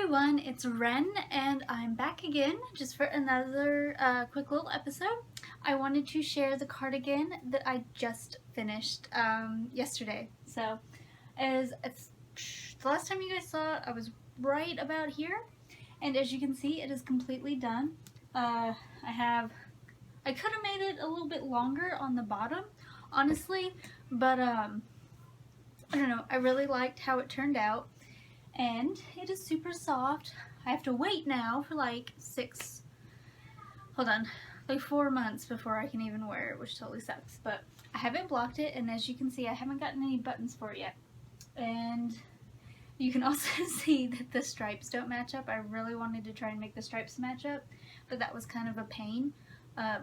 everyone, it's Ren and I'm back again just for another quick little episode. I wanted to share the cardigan that I just finished yesterday. So it's the last time you guys saw it, I was right about here, and as you can see it is completely done. I could have made it a little bit longer on the bottom, honestly, but I don't know, I really liked how it turned out. And it is super soft. I have to wait now for like 4 months before I can even wear it, which totally sucks. But I haven't blocked it, and as you can see, I haven't gotten any buttons for it yet. And you can also see that the stripes don't match up. I really wanted to try and make the stripes match up, but that was kind of a pain,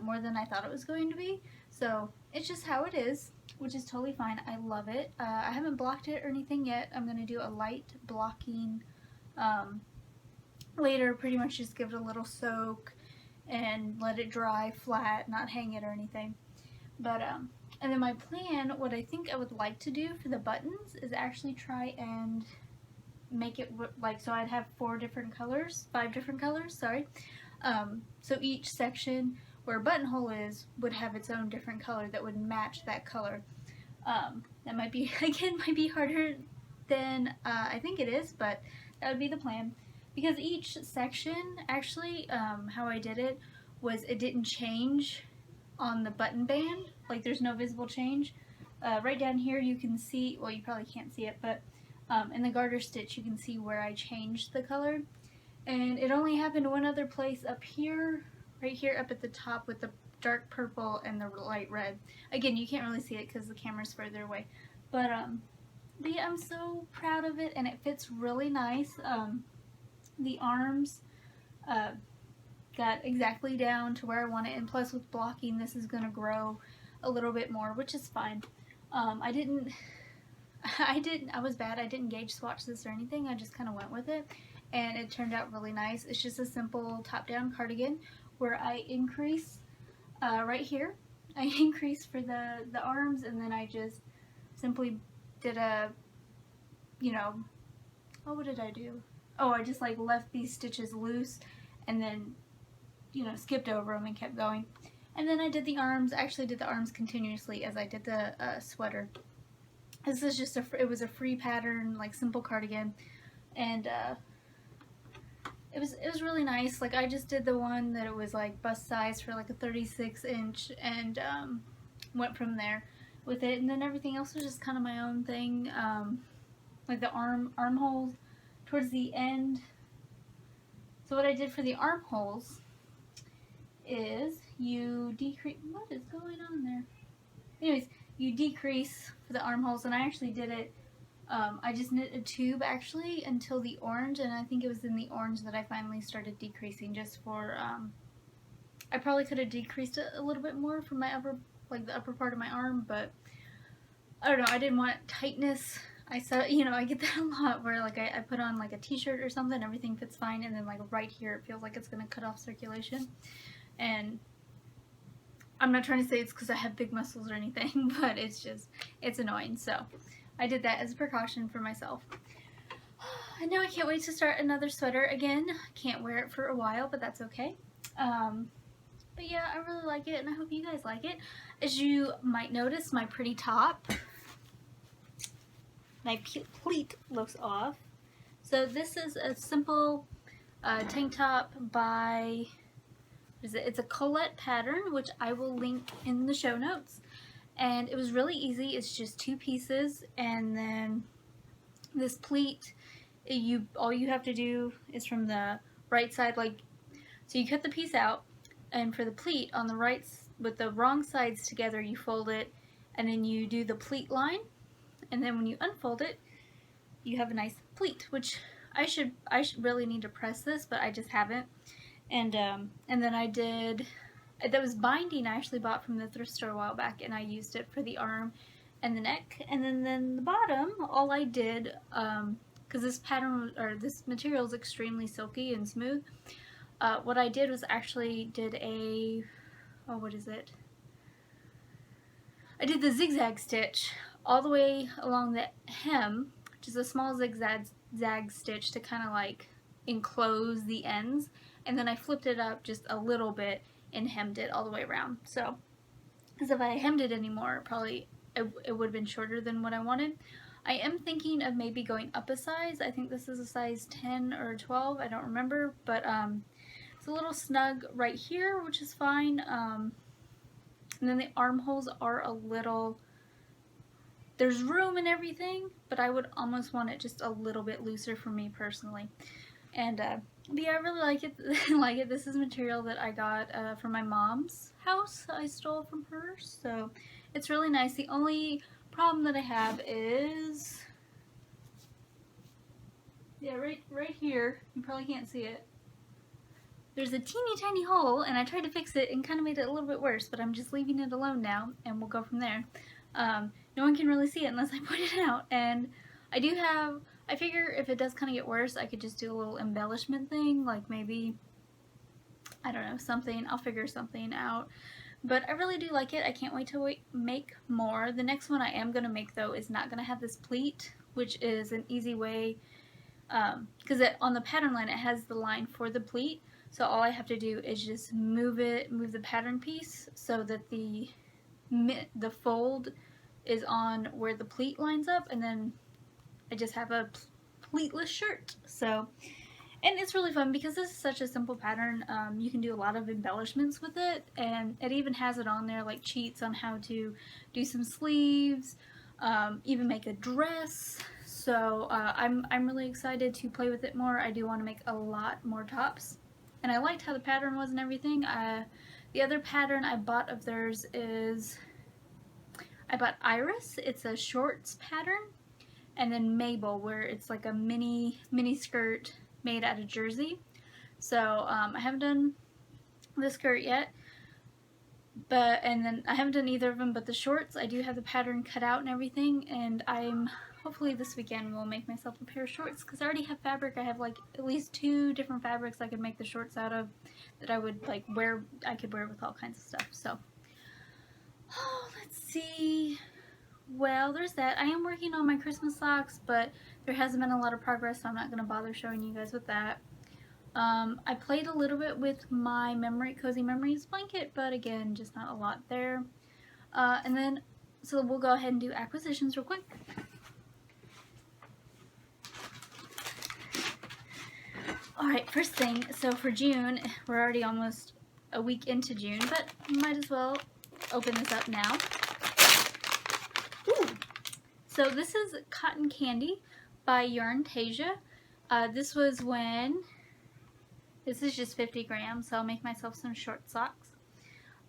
more than I thought it was going to be. So it's just how it is, which is totally fine. I love it. I haven't blocked it or anything yet. I'm going to do a light blocking later, pretty much just give it a little soak and let it dry flat, not hang it or anything. But and then my plan, what I think I would like to do for the buttons is actually try and make it like, so I'd have 5 different colors, sorry. So each section where a buttonhole is would have its own different color that would match that color. That might be, again, might be harder than I think it is, but that would be the plan. Because each section, actually, how I did it was it didn't change on the button band. Like, there's no visible change. Right down here you can see, well, you probably can't see it, but in the garter stitch you can see where I changed the color. And it only happened one other place up here, right here up at the top with the dark purple and the light red. Again, you can't really see it because the camera's further away. But yeah, I'm so proud of it, and it fits really nice. The arms got exactly down to where I want it, and plus with blocking this is going to grow a little bit more, which is fine. I was bad. I didn't gauge swatch this or anything. I just kind of went with it, and it turned out really nice. It's just a simple top-down cardigan where I increase right here. I increase for the arms, and then I just simply did a, what did I do? Oh, I just like left these stitches loose and then, skipped over them and kept going. And then I did the arms. I actually did the arms continuously as I did the sweater. This is just it was a free pattern, like simple cardigan, and it was really nice. Like, I just did the one that it was like bust size for like a 36-inch, and went from there with it. And then everything else was just kind of my own thing. Like the armholes towards the end. So what I did for the armholes is you decrease. What is going on there? Anyways, you decrease for the armholes, and I actually did it. I just knit a tube actually until the orange, and I think it was in the orange that I finally started decreasing, just for I probably could have decreased it a little bit more for my upper, like the upper part of my arm, but I don't know, I didn't want tightness. I saw, I get that a lot where like I put on like a t-shirt or something, everything fits fine, and then like right here it feels like it's gonna cut off circulation. And I'm not trying to say it's because I have big muscles or anything, but it's annoying. So I did that as a precaution for myself. And now I can't wait to start another sweater again. Can't wear it for a while, but that's okay. But yeah, I really like it, and I hope you guys like it. As you might notice, my pretty top, my pleat looks off. So this is a simple tank top by, it's a Colette pattern, which I will link in the show notes. And it was really easy. It's just 2 pieces, and then this pleat, all you have to do is from the right side, like, so you cut the piece out, and for the pleat on the right, with the wrong sides together, you fold it, and then you do the pleat line, and then when you unfold it, you have a nice pleat, which I should really need to press this, but I just haven't. And then I did, that was binding I actually bought from the thrift store a while back, and I used it for the arm and the neck. And then the bottom, all I did, because this pattern, or this material is extremely silky and smooth, what I did was actually did a, what is it? I did the zigzag stitch all the way along the hem, which is a small zigzag stitch to kind of like enclose the ends, and then I flipped it up just a little bit and hemmed it all the way around. So, because if I hemmed it anymore, probably it would have been shorter than what I wanted. I am thinking of maybe going up a size. I think this is a size 10 or 12, I don't remember, but it's a little snug right here, which is fine. And then the armholes are a little, there's room and everything, but I would almost want it just a little bit looser for me personally. And but yeah, I really like it. Like it. This is material that I got from my mom's house. I stole from her, so it's really nice. The only problem that I have is, yeah, right here. You probably can't see it. There's a teeny tiny hole, and I tried to fix it and kind of made it a little bit worse, but I'm just leaving it alone now, and we'll go from there. No one can really see it unless I point it out, and I do have, I figure if it does kind of get worse, I could just do a little embellishment thing, like maybe, I don't know, something, I'll figure something out. But I really do like it. I can't wait to make more. The next one I am going to make, though, is not going to have this pleat, which is an easy way, because on the pattern line it has the line for the pleat, so all I have to do is just move the pattern piece so that the fold is on where the pleat lines up, and then I just have a pleatless shirt. So, and it's really fun because this is such a simple pattern. You can do a lot of embellishments with it, and it even has it on there, like cheats on how to do some sleeves, even make a dress. So I'm really excited to play with it more. I do want to make a lot more tops, and I liked how the pattern was and everything. The other pattern I bought of theirs is, I bought Iris. It's a shorts pattern, and then Mabel, where it's like a mini skirt made out of jersey. So I haven't done the skirt yet, and then I haven't done either of them, but the shorts I do have the pattern cut out and everything, and I'm hopefully this weekend will make myself a pair of shorts, because I already have fabric. I have like at least 2 different fabrics I could make the shorts out of that I would like wear. I could wear with all kinds of stuff. So let's see. Well, there's that. I am working on my Christmas socks, but there hasn't been a lot of progress, so I'm not going to bother showing you guys with that. I played a little bit with my Cozy Memories blanket, but again, just not a lot there. And then, so we'll go ahead and do acquisitions real quick. Alright, first thing, so for June, we're already almost a week into June, but might as well open this up now. Ooh. So this is Cotton Candy by Yarntasia. This was when, this is just 50 grams, so I'll make myself some short socks.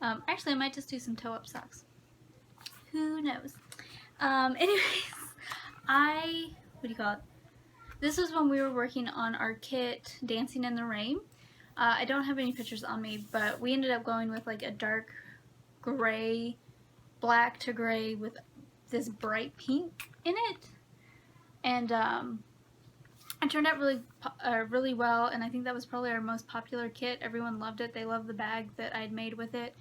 Actually, I might just do some toe-up socks. Who knows? Anyways, what do you call it? This was when we were working on our kit, Dancing in the Rain. I don't have any pictures on me, but we ended up going with like a dark gray, black to gray with this bright pink in it, and it turned out really well, and I think that was probably our most popular kit. Everyone loved it. They loved the bag that I'd made with it.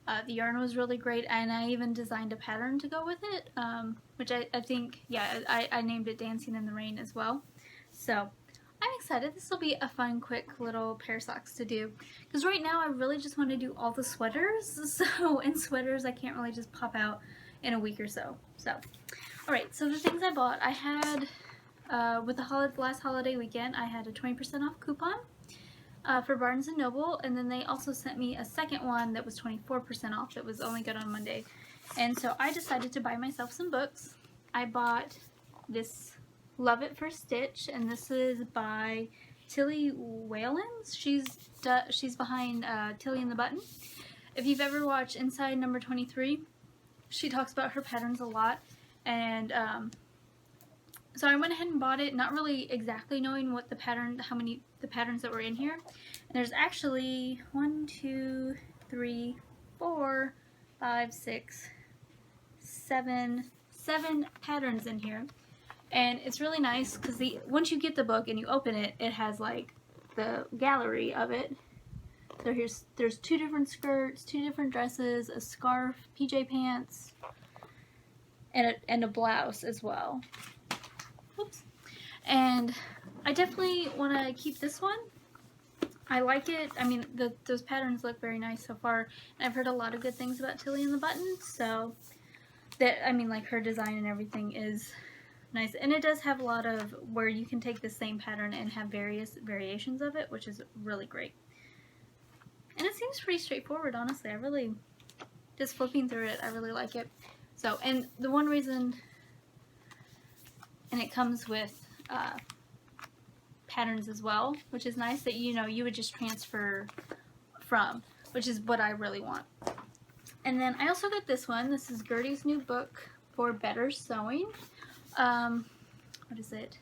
The yarn was really great, and I even designed a pattern to go with it, which I think, yeah, I named it Dancing in the Rain as well. So I'm excited. This will be a fun, quick little pair of socks to do, because right now I really just want to do all the sweaters. So in sweaters I can't really just pop out in a week or so. So alright, so the things I bought, I had with the last holiday weekend, I had a 20% off coupon for Barnes & Noble, and then they also sent me a second one that was 24% off that was only good on Monday. And so I decided to buy myself some books. I bought this Love It for Stitch, and this is by Tilly Whalens. She's behind Tilly and the Button. If you've ever watched Inside Number 23, she talks about her patterns a lot, and so I went ahead and bought it, not really exactly knowing what the patterns that were in here. And there's actually 1, 2, 3, 4, 5, 6, 7 patterns in here. And it's really nice because once you get the book and you open it, it has like the gallery of it. So there's 2 different skirts, 2 different dresses, a scarf, PJ pants, and a blouse as well. Oops. And I I definitely want to keep this one. I like it. I mean, those patterns look very nice so far. And I've heard a lot of good things about Tilly and the Button, so that, I mean, like her design and everything is nice. And it does have a lot of where you can take the same pattern and have various variations of it, which is really great. And it seems pretty straightforward, honestly. I really, just flipping through it, I really like it. So, and the one reason, and it comes with patterns as well, which is nice, that you would just transfer from, which is what I really want. And then I also got this one. This is Gertie's new book for better sewing. What is it?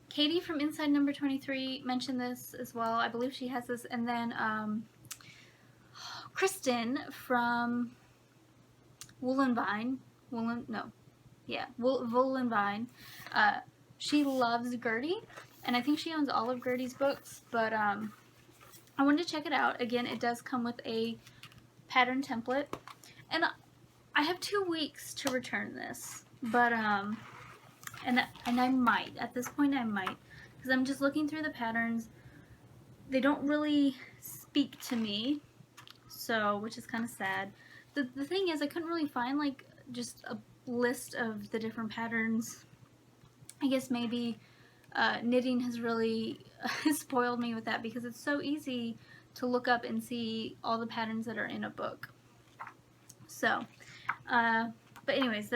Katie from Inside Number 23 mentioned this as well. I believe she has this. And then Kristen from Wool and Vine. Wool and Vine. She loves Gertie, and I think she owns all of Gertie's books, but I wanted to check it out. Again, it does come with a pattern template, and I have 2 weeks to return this, but and I might, at this point I might, because I'm just looking through the patterns. They don't really speak to me, so, which is kind of sad. The thing is, I couldn't really find like just a list of the different patterns. I guess maybe knitting has really spoiled me with that, because it's so easy to look up and see all the patterns that are in a book. So, but anyways,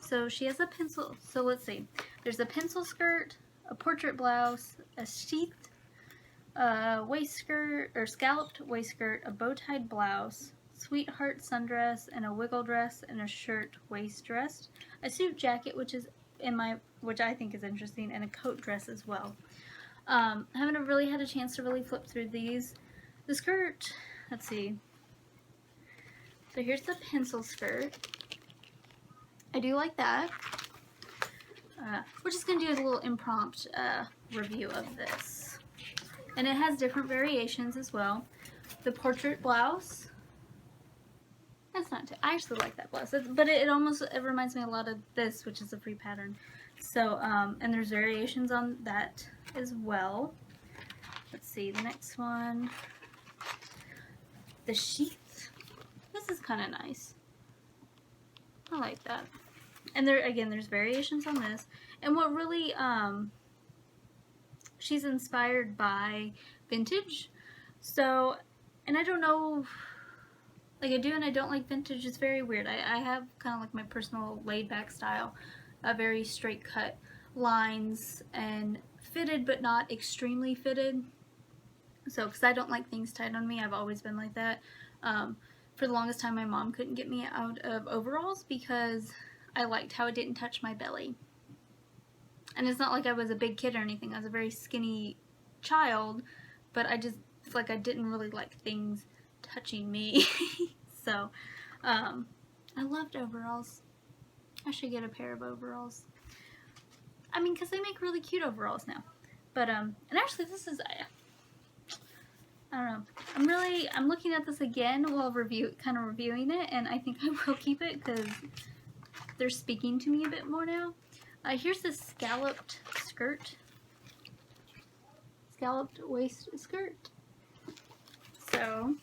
so she has a pencil, so let's see. There's a pencil skirt, a portrait blouse, a sheath waist skirt, or scalloped waist skirt, a bow-tied blouse, sweetheart sundress, and a wiggle dress, and a shirt waist dress, a suit jacket, which I think is interesting, and a coat dress as well. I haven't really had a chance to really flip through these. The skirt, let's see. So here's the pencil skirt. I do like that. We're just going to do a little impromptu review of this. And it has different variations as well. The portrait blouse. That's not too, I actually like that blouse, but it reminds me a lot of this, which is a free pattern. So, and there's variations on that as well. Let's see, the next one. The sheath. This is kind of nice. I like that. And there's variations on this. And what really, she's inspired by vintage. So, and I don't know, like I do and I don't like vintage. It's very weird. I have kind of like my personal laid back style. A very straight cut lines and fitted, but not extremely fitted. So, because I don't like things tight on me. I've always been like that. For the longest time, my mom couldn't get me out of overalls because I liked how it didn't touch my belly. And it's not like I was a big kid or anything. I was a very skinny child, but I just, like, I didn't really like things touching me. So, I loved overalls. I should get a pair of overalls. I mean, because they make really cute overalls now. But, and actually this is, I don't know. I'm looking at this again while kind of reviewing it, and I think I will keep it because they're speaking to me a bit more now. Here's this scalloped skirt. Scalloped waist skirt. So,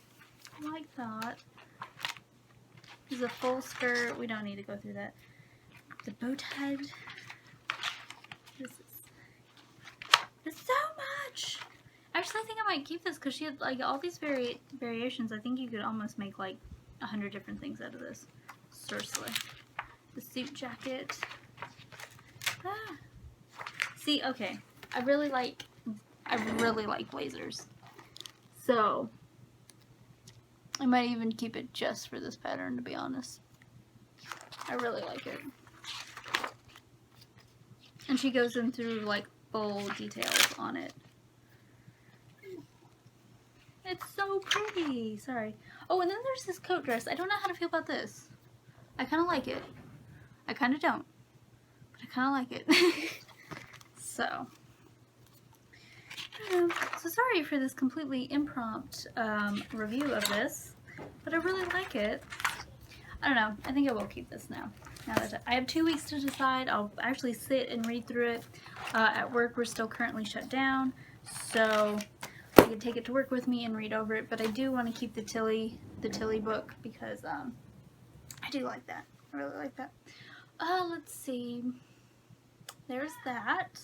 I like that. There's a full skirt. We don't need to go through that. The bow-tied. There's so much! Actually, I think I might keep this because she had like all these variations. I think you could almost make like 100 different things out of this. Seriously. The suit jacket. Ah. See, okay. I really like blazers. So, I might even keep it just for this pattern, to be honest. I really like it. And she goes in through like full details on it. It's so pretty. Sorry. Oh, and then there's this coat dress. I don't know how to feel about this. I kind of like it. I kind of don't. But I kind of like it. So. So sorry for this completely impromptu review of this. But I really like it. I don't know. I think I will keep this now. Now that I have 2 weeks to decide, I'll actually sit and read through it. At work, we're still currently shut down, so I can take it to work with me and read over it. But I do want to keep the Tilly book because I do like that. I really like that. Let's see. There's that.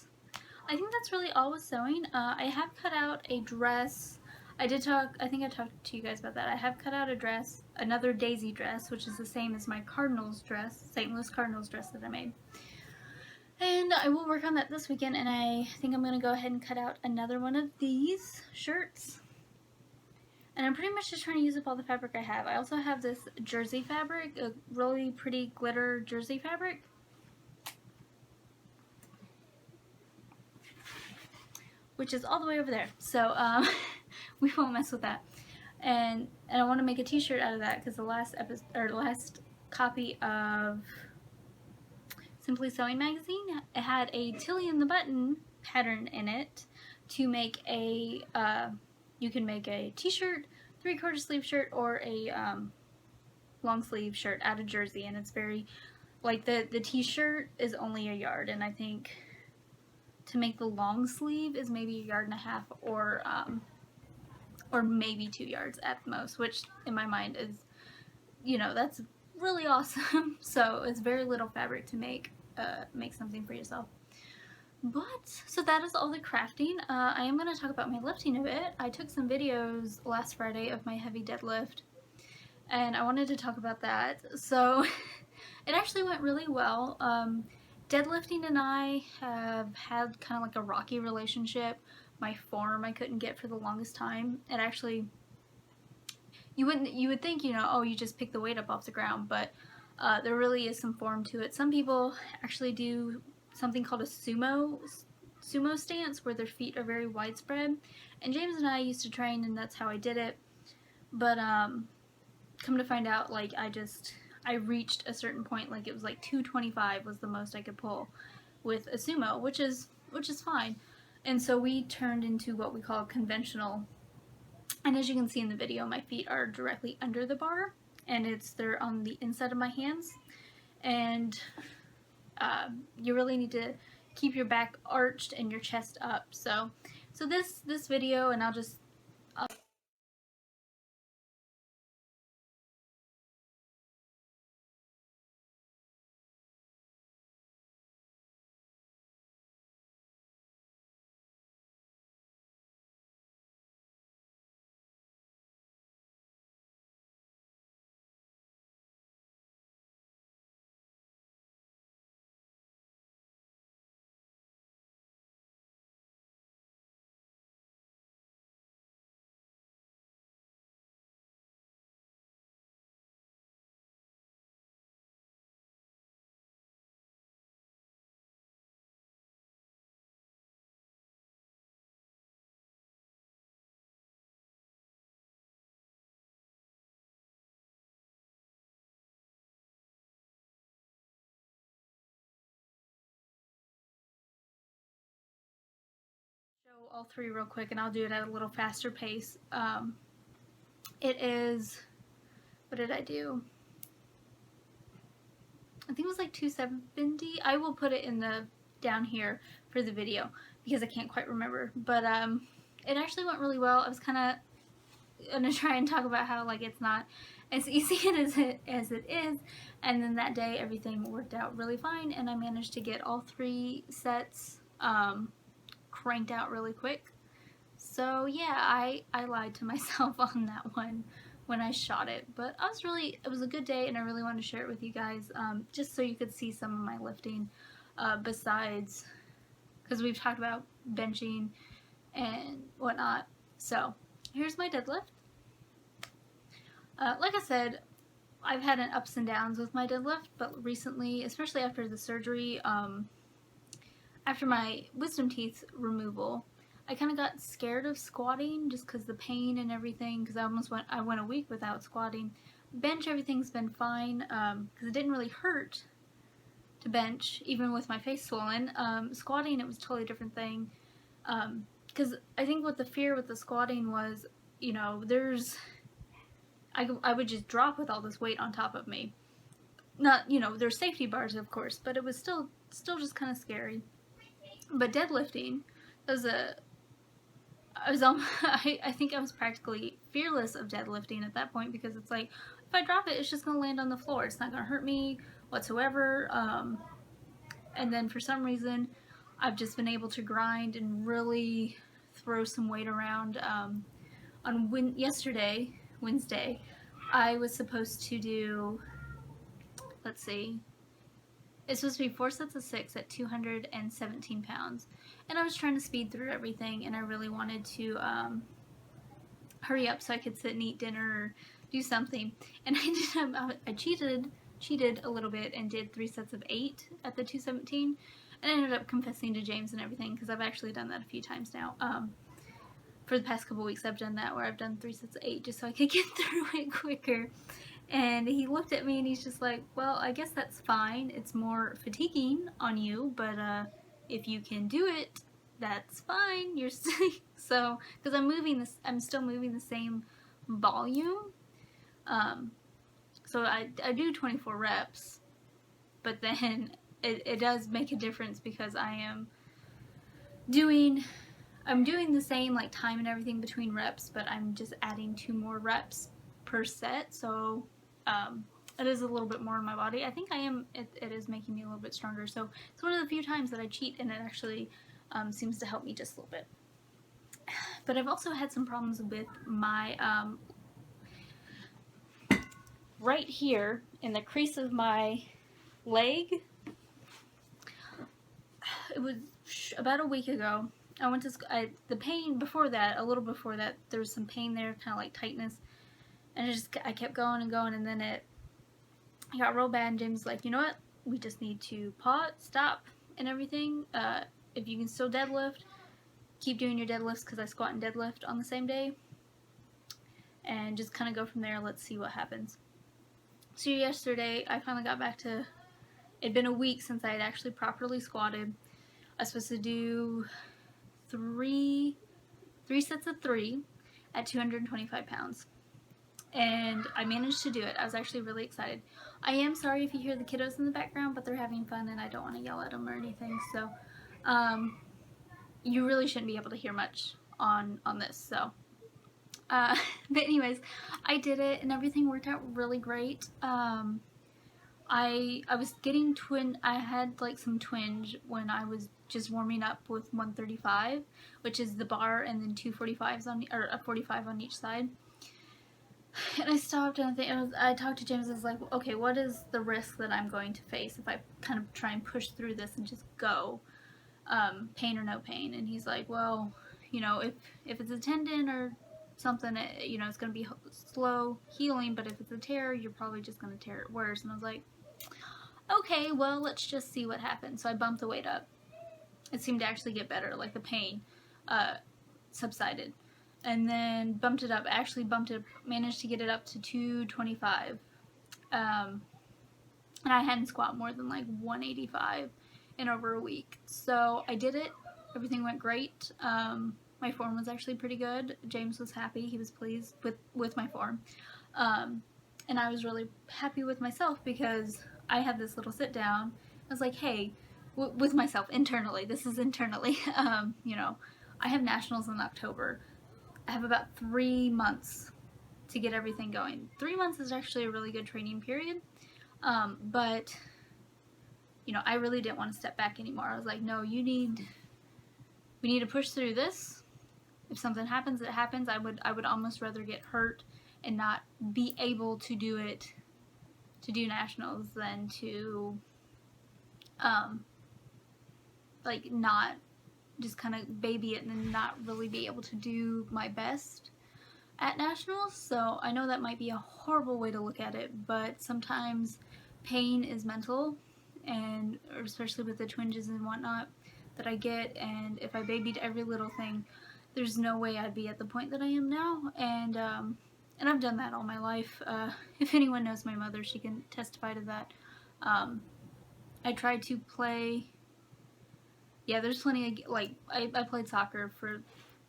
I think that's really all with sewing. I have cut out a dress. I think I talked to you guys about that. I have cut out a dress, another Daisy dress, which is the same as my Cardinals dress, St. Louis Cardinals dress that I made. And I will work on that this weekend, and I think I'm going to go ahead and cut out another one of these shirts. And I'm pretty much just trying to use up all the fabric I have. I also have this jersey fabric, a really pretty glitter jersey fabric. Which is all the way over there. So we won't mess with that. And I want to make a t-shirt out of that because the last copy of Simply Sewing magazine, it had a Tilly in the Button pattern in it to make a, you can make a t-shirt, 3/4 sleeve shirt, or a long sleeve shirt out of jersey, and it's very, like the t-shirt is only a yard, and I think to make the long sleeve is maybe 1.5 yards or maybe 2 yards at most, which in my mind is, you know, that's really awesome. So it's very little fabric to make something for yourself. But, so that is all the crafting. I am going to talk about my lifting a bit. I took some videos last Friday of my heavy deadlift, and I wanted to talk about that. So it actually went really well. Deadlifting and I have had kind of like a rocky relationship. My form I couldn't get for the longest time. It actually, you would think, you know, oh, you just pick the weight up off the ground, but there really is some form to it. Some people actually do something called a sumo stance, where their feet are very widespread. And James and I used to train, and that's how I did it. But come to find out, like, I reached a certain point, like it was like 225 was the most I could pull with a sumo, which is fine. And so we turned into what we call conventional. And as you can see in the video, my feet are directly under the bar, and they're on the inside of my hands. And you really need to keep your back arched and your chest up. So this video, and I'll show all three real quick, and I'll do it at a little faster pace. It is, what did I do? I think it was like 270. I will put it in the down here for the video because I can't quite remember. But it actually went really well. I was kind of gonna try and talk about how like it's not as easy as it is, and then that day everything worked out really fine, and I managed to get all 3 sets cranked out really quick. So yeah, I lied to myself on that one when I shot it, but it was a good day, and I really wanted to share it with you guys, just so you could see some of my lifting, besides, because we've talked about benching and whatnot. So here's my deadlift. Like I said, I've had an ups and downs with my deadlift, but recently, especially after the surgery, after my wisdom teeth removal, I kind of got scared of squatting just because the pain and everything, because I went a week without squatting. Bench, everything's been fine, because it didn't really hurt to bench, even with my face swollen. Squatting, it was a totally different thing, because I think what the fear with the squatting was, you know, I would just drop with all this weight on top of me. not, you know, there's safety bars, of course, but it was still just kind of scary. But deadlifting was I was on, I think I was practically fearless of deadlifting at that point, because it's like, if I drop it, it's just going to land on the floor. It's not going to hurt me whatsoever. And then for some reason, I've just been able to grind and really throw some weight around. On Wednesday, I was supposed to do, let's see, it's supposed to be 4 sets of 6 at 217 pounds. And I was trying to speed through everything, and I really wanted to hurry up so I could sit and eat dinner or do something. And I cheated a little bit and did 3 sets of 8 at the 217. And I ended up confessing to James and everything, because I've actually done that a few times now. For the past couple weeks, I've done that, where I've done 3 sets of 8 just so I could get through it quicker. And he looked at me and he's just like, well, I guess that's fine. It's more fatiguing on you, but if you can do it, that's fine. You're so, because I'm still moving the same volume. So I do 24 reps, but then it does make a difference, because I'm doing the same like time and everything between reps, but I'm just adding 2 more reps per set. So it is a little bit more in my body. I think it is making me a little bit stronger. So it's one of the few times that I cheat, and it actually seems to help me just a little bit. But I've also had some problems with my right here in the crease of my leg. It was about a week ago. I went to the pain before that, a little before that, there was some pain there, kind of like tightness, and I kept going and going, and then it got real bad. And James was like, you know what, we just need to pause, stop, and everything. If you can still deadlift, keep doing your deadlifts, because I squat and deadlift on the same day, and just kind of go from there. Let's see what happens. So yesterday, I finally got back to, it'd been a week since I had actually properly squatted. I was supposed to do three sets of 3 at 225 pounds. And I managed to do it. I was actually really excited. I am sorry if you hear the kiddos in the background, but they're having fun and I don't want to yell at them or anything. So, you really shouldn't be able to hear much on this. So, but anyways, I did it and everything worked out really great. I was getting I had like some twinge when I was just warming up with 135, which is the bar, and then 245s or a 45 on each side. And I stopped and I talked to James. I was like, okay, what is the risk that I'm going to face if I kind of try and push through this and just go, pain or no pain? And he's like, well, you know, if it's a tendon or something, you know, it's going to be slow healing, but if it's a tear, you're probably just going to tear it worse. And I was like, okay, well, let's just see what happens. So I bumped the weight up. It seemed to actually get better, like the pain subsided. And then bumped it up, managed to get it up to 225. And I hadn't squat more than like 185 in over a week. So I did it. Everything went great. My form was actually pretty good. James was happy. He was pleased with my form. And I was really happy with myself, because I had this little sit down. I was like, hey, with myself internally. This is internally. You know, I have nationals in October. I have about 3 months to get everything going. 3 months is actually a really good training period. But, you know, I really didn't want to step back anymore. I was like, no, we need to push through this. If something happens, it happens. I would almost rather get hurt and not be able to do it, to do nationals, than to, like, not just kind of baby it and then not really be able to do my best at nationals. So I know that might be a horrible way to look at it, but sometimes pain is mental, and especially with the twinges and whatnot that I get, and if I babied every little thing, there's no way I'd be at the point that I am now. And I've done that all my life. If anyone knows my mother, she can testify to that. I tried to play, yeah, there's plenty of, like, I played soccer for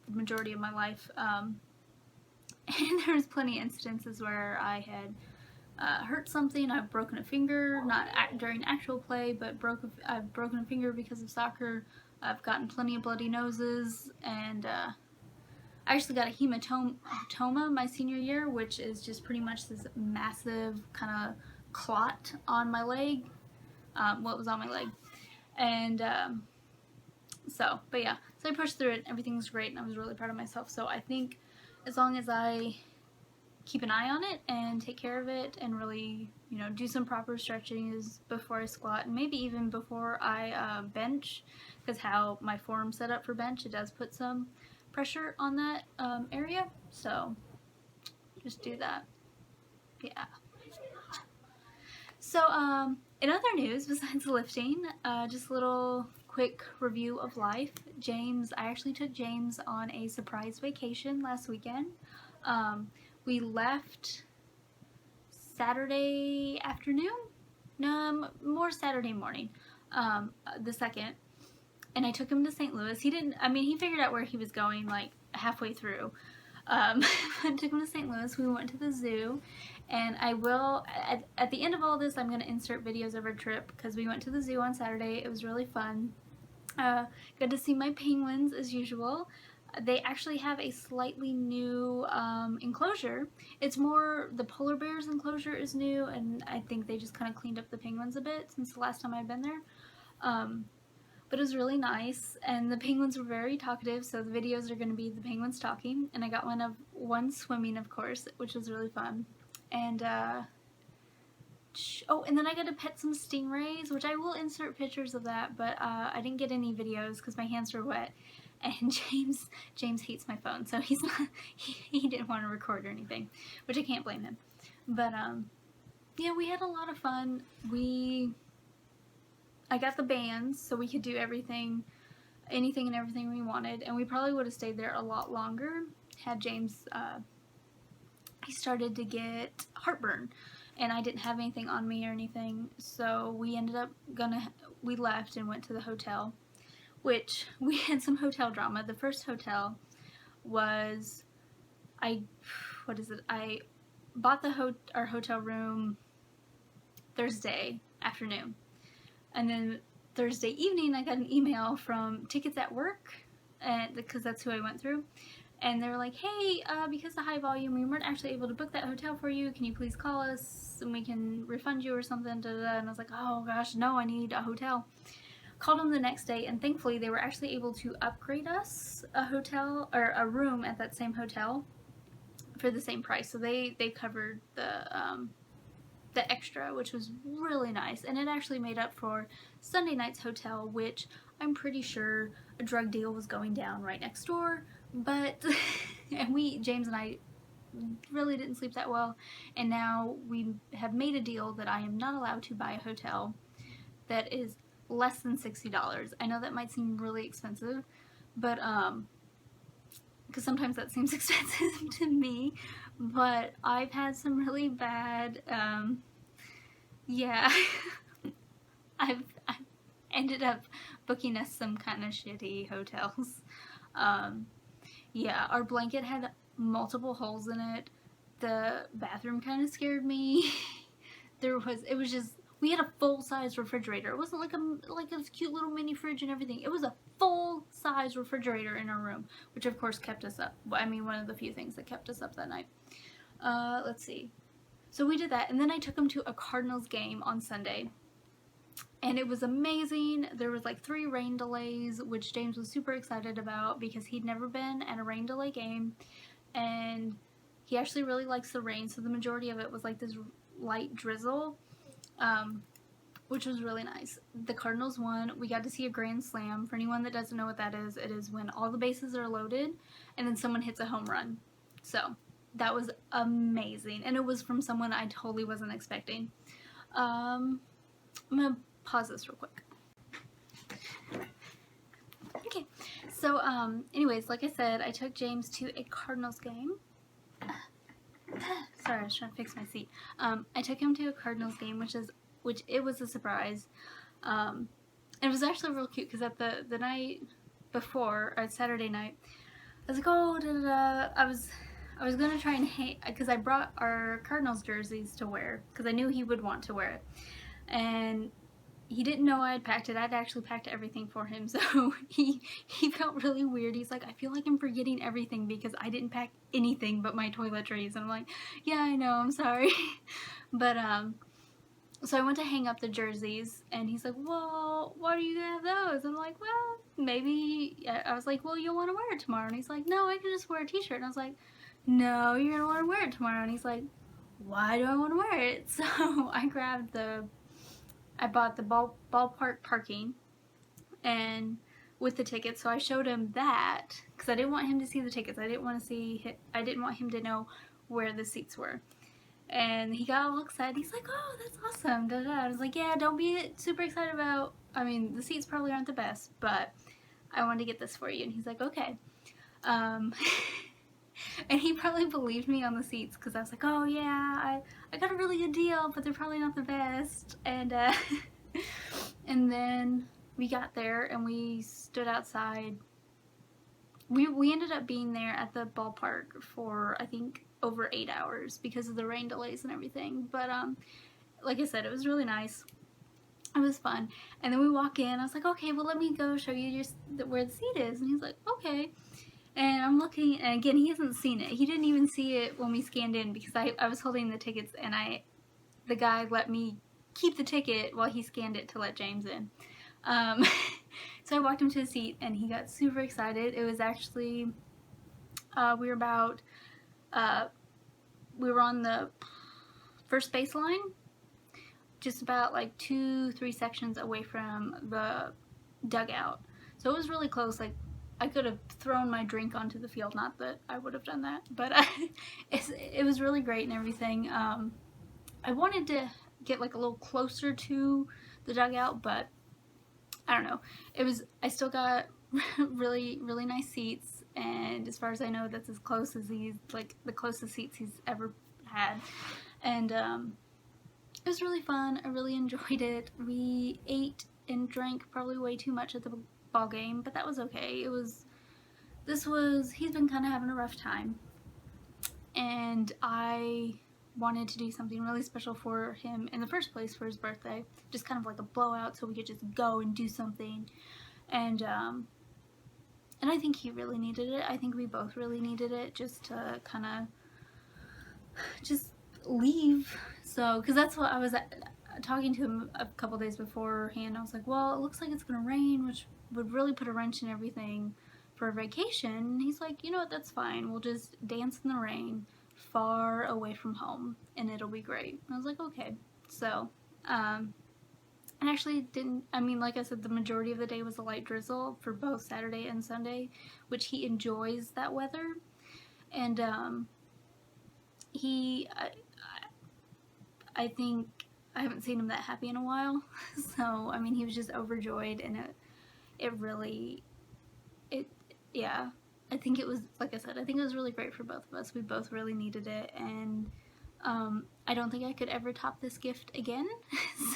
the majority of my life, and there was plenty of instances where I had hurt something. I've broken a finger, not during actual play, but I've broken a finger because of soccer. I've gotten plenty of bloody noses, and I actually got a hematoma my senior year, which is just pretty much this massive kind of clot on my leg. What was on my leg. And but yeah, so I pushed through it. Everything was great, and I was really proud of myself. So I think as long as I keep an eye on it and take care of it and really, you know, do some proper stretchings before I squat, and maybe even before I bench, because how my form's set up for bench, it does put some pressure on that area. So just do that. Yeah. So in other news besides lifting, just a little quick review of life. I actually took James on a surprise vacation last weekend. We left Saturday afternoon? No, more Saturday morning, the 2nd. And I took him to St. Louis. He figured out where he was going like halfway through. I took him to St. Louis. We went to the zoo. And I will, at the end of all this, I'm going to insert videos of our trip because we went to the zoo on Saturday. It was really fun. Got to see my penguins as usual. They actually have a slightly new enclosure. It's more, the polar bears enclosure is new, and I think they just kind of cleaned up the penguins a bit since the last time I've been there. But it was really nice, and the penguins were very talkative, so the videos are going to be the penguins talking, and I got one swimming, of course, which was really fun. And oh, and then I got to pet some stingrays, which I will insert pictures of that, but I didn't get any videos because my hands were wet. And James hates my phone, so he didn't want to record or anything, which I can't blame him. But yeah, we had a lot of fun. I got the bands, so we could do anything and everything we wanted, and we probably would have stayed there a lot longer had James, he started to get heartburn, and I didn't have anything on me or anything, so we ended up we left and went to the hotel, which we had some hotel drama. The first hotel was, I bought our hotel room Thursday afternoon, and then Thursday evening I got an email from Tickets at Work, and because that's who I went through, and they were like, hey, because of high volume, we weren't actually able to book that hotel for you. Can you please call us and we can refund you or something, da, da, da. And I was like, oh gosh, no, I need a hotel. Called them the next day, and thankfully they were actually able to upgrade us a hotel, or a room at that same hotel for the same price. So they covered the extra, which was really nice, and it actually made up for Sunday night's hotel, which I'm pretty sure a drug deal was going down right next door. But and James and I really didn't sleep that well, and now we have made a deal that I am not allowed to buy a hotel that is less than $60. I know that might seem really expensive, but because sometimes that seems expensive to me, but I've had some really bad, yeah, I've ended up booking us some kind of shitty hotels. Yeah, our blanket had multiple holes in it. The bathroom kind of scared me. We had a full-size refrigerator. It wasn't like a cute little mini fridge and everything. It was a full-size refrigerator in our room, which of course kept us up. I mean, one of the few things that kept us up that night. Let's see. So we did that, and then I took him to a Cardinals game on Sunday. And it was amazing. There was like 3 rain delays, which James was super excited about because he'd never been at a rain delay game. And he actually really likes the rain, so the majority of it was like this light drizzle, which was really nice. The Cardinals won. We got to see a grand slam. For anyone that doesn't know what that is, it is when all the bases are loaded and then someone hits a home run. So that was amazing, and it was from someone I totally wasn't expecting. I'm gonna pause this real quick. Okay, so anyways, like I said, I took James to a Cardinals game. Sorry, I was trying to fix my seat. I took him to a Cardinals game, which it was a surprise. And it was actually real cute because at the night before, or Saturday night, I was like, oh, da, da, da. I was gonna try and hang, because I brought our Cardinals jerseys to wear, because I knew he would want to wear it. And he didn't know I had packed it. I'd actually packed everything for him, so he felt really weird. He's like, I feel like I'm forgetting everything because I didn't pack anything but my toiletries. And I'm like, yeah, I know, I'm sorry. But, so I went to hang up the jerseys, and he's like, well, why do you have those? I'm like, well, maybe, I was like, well, you'll want to wear it tomorrow. And he's like, no, I can just wear a t-shirt. And I was like, no, you're going to want to wear it tomorrow. And he's like, why do I want to wear it? So I bought the ballpark parking and with the tickets, so I showed him that because I didn't want him to see the tickets. I didn't want him to know where the seats were. And he got all excited. He's like, oh, that's awesome. Da, da. I was like, yeah, don't be super excited about, I mean, the seats probably aren't the best, but I wanted to get this for you. And he's like, okay. And he probably believed me on the seats because I was like, oh yeah, I got a really good deal, but they're probably not the best. And and then we got there and we stood outside. We ended up being there at the ballpark for, I think, over 8 hours because of the rain delays and everything. But like I said, it was really nice. It was fun. And then we walk in. I was like, okay, well, let me go show you where the seat is. And he's like, okay. And I'm looking, and again, he hasn't seen it. He didn't even see it when we scanned in because I was holding the tickets, and the guy let me keep the ticket while he scanned it to let James in. So I walked him to his seat, and he got super excited. It was actually, we were on the first baseline, just about like 2-3 sections away from the dugout. So it was really close. Like, I could have thrown my drink onto the field, not that I would have done that, but it was really great and everything. I wanted to get like a little closer to the dugout, but I don't know. I still got really, really nice seats, and as far as I know, that's as close as the closest seats he's ever had. And it was really fun. I really enjoyed it. We ate and drank probably way too much at the ball game, but that was okay. He's been kind of having a rough time, and I wanted to do something really special for him in the first place for his birthday, just kind of like a blowout so we could just go and do something. And I think he really needed it. I think we both really needed it, just to kind of just leave. So, because that's what I was talking to him a couple days beforehand. I was like, well, it looks like it's gonna rain, which would really put a wrench in everything for a vacation. And he's like, you know what, that's fine. We'll just dance in the rain far away from home and it'll be great. And I was like, okay. So, and actually like I said, the majority of the day was a light drizzle for both Saturday and Sunday, which he enjoys that weather. And I think I haven't seen him that happy in a while. So, I mean, he was just overjoyed, and yeah, I think it was, like I said, I think it was really great for both of us. We both really needed it, and I don't think I could ever top this gift again.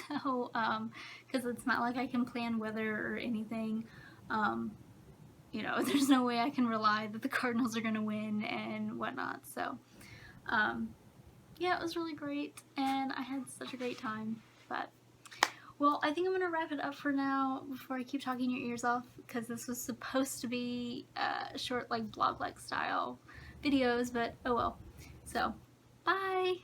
So, because it's not like I can plan weather or anything. You know, there's no way I can rely that the Cardinals are going to win and whatnot. So, yeah, it was really great, and I had such a great time. But, well, I think I'm going to wrap it up for now before I keep talking your ears off, because this was supposed to be short, like, vlog-like style videos, but oh well. So, bye!